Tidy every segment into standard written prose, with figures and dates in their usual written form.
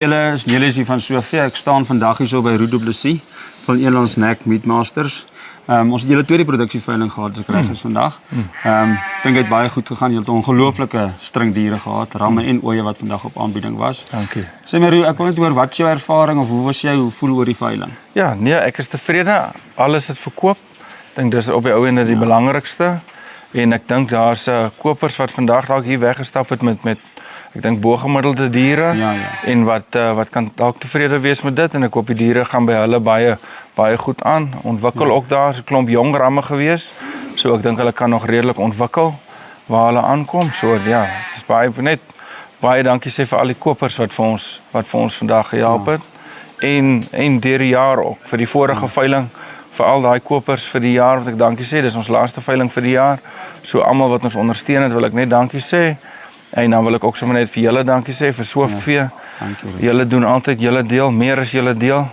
Julle is Nelis hier van Sofia. Ek staan vandag hier so by Roux du Plessis van Elands Neck Meatmasters. Ons het julle tweede produksieveiling gehad as ek reg is vandag. Dink dit baie goed gegaan. Julle het 'n ongelooflike string diere gehad, ramme en ooe wat vandag op aanbieding was. Dankie. Sê my Roux, ek wil net hoor wat is jou ervaring of hoe was jy, hoe voel oor die veiling? Ja, nee, ek is tevrede. Alles het verkoop. Dink dis op die ou ende die belangrikste. En ek dink daar's kopers wat vandag dalk hier weggestap het met ek dink bo-gemiddelde diere en wat kan dalk tevrede wees met dit en ek hoop die diere gaan by hulle baie goed aan. Ontwikkel ook daar 'n klomp jong ramme gewees. So ek dink hulle kan nog redelik ontwikkel waar hulle aankom. So ja, dis baie dankie sê vir al die kopers wat vir ons vandag gehelp het. En deur die jaar ook vir die vorige veiling vir al daai kopers vir die jaar wat ek dankie sê. Dis ons laaste veiling vir die jaar. So almal wat ons ondersteun het, wil ek net dankie sê. En dan wil ek ook sommer net vir julle dankie sê vir Swiftvee. Dankie. Julle doen altyd julle deel, meer as julle deel.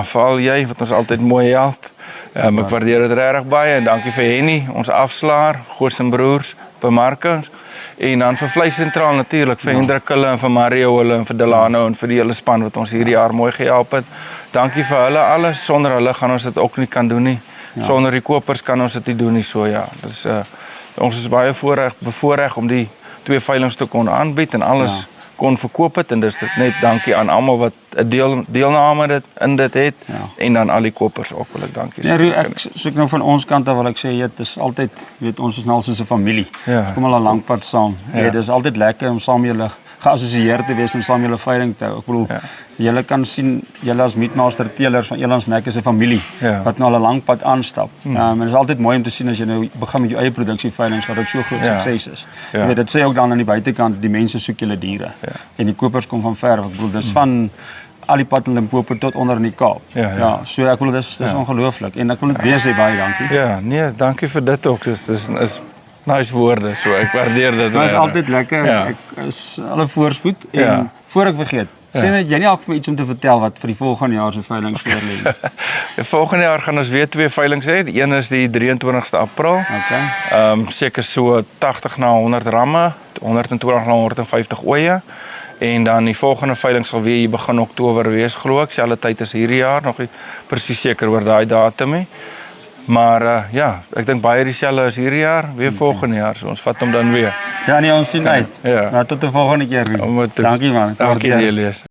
Veral jy wat ons altyd mooi help. Ek waardeer dit regtig baie en dankie vir Henny, ons afslaer, Goos en Broers, bemarkers. En dan vir Vleis Sentraal natuurlik, vir Hendrik Hulle en vir Mario Hulle en vir Delano en vir die hele span wat ons hierdie jaar mooi gehelp het. Dankie vir hulle alles. Sonder hulle gaan ons dit ook nie kan doen nie. Sonder die kopers kan ons dit nie doen nie. So ja, dis ons is baie bevoorreg om die twee veilings te kon aanbied en alles kon verkoop het en dis dit net dankie aan almal wat 'n deelname in dit het en dan al die kopers ook wil ek dankie sê. Nee, ek soek nou van ons kant af wil ek sê dit is altyd, weet ons is nou soos 'n familie. Ons kom al 'n lank pad saam. Dit is altyd lekker om saam julle geassosieer te wees en saam julle veiling te hou. Ek bedoel, julle kan sien julle as Meatmaster teelers van Elands Neck is 'n familie wat nou al 'n lang pad aanstap. En dit is altyd mooi om te sien as jy nou begin met jou eie produksieveilings wat dit so groot sukses is. Jy weet dit sê ook dan aan die buitekant die mense soek julle diere en die kopers kom van ver. Ek bedoel dis van al die pad in Limpopo tot onder in die Kaap. So ek bedoel dis ongelooflik en ek wil net weer sê baie dankie. Ja, nee, dankie vir dit ook. Dis nice woorde, so ek waardeer dit. Dit is altyd lekker. Ek is alle voorspoed en voor ek vergeet, sê net jy nie ook vir iets om te vertel wat vir die volgende jaar se veilings voor lê. Die volgende jaar gaan ons weer twee veilings hê. Die een is die 23ste April. Seker so 80 na 100 ramme, 120 na 150 ooe. En dan die volgende veiling sal weer hier begin Oktober wees, glo ek. Selfde tyd as hierdie jaar, nog nie presies seker oor daai datum nie. Maar ek dink baie dieselfde as hierdie jaar, weer volgende jaar. So ons vat hom dan weer. Ja nee, ons sien uit. Tot 'n volgende keer. Dankie man. Dankie Nelis.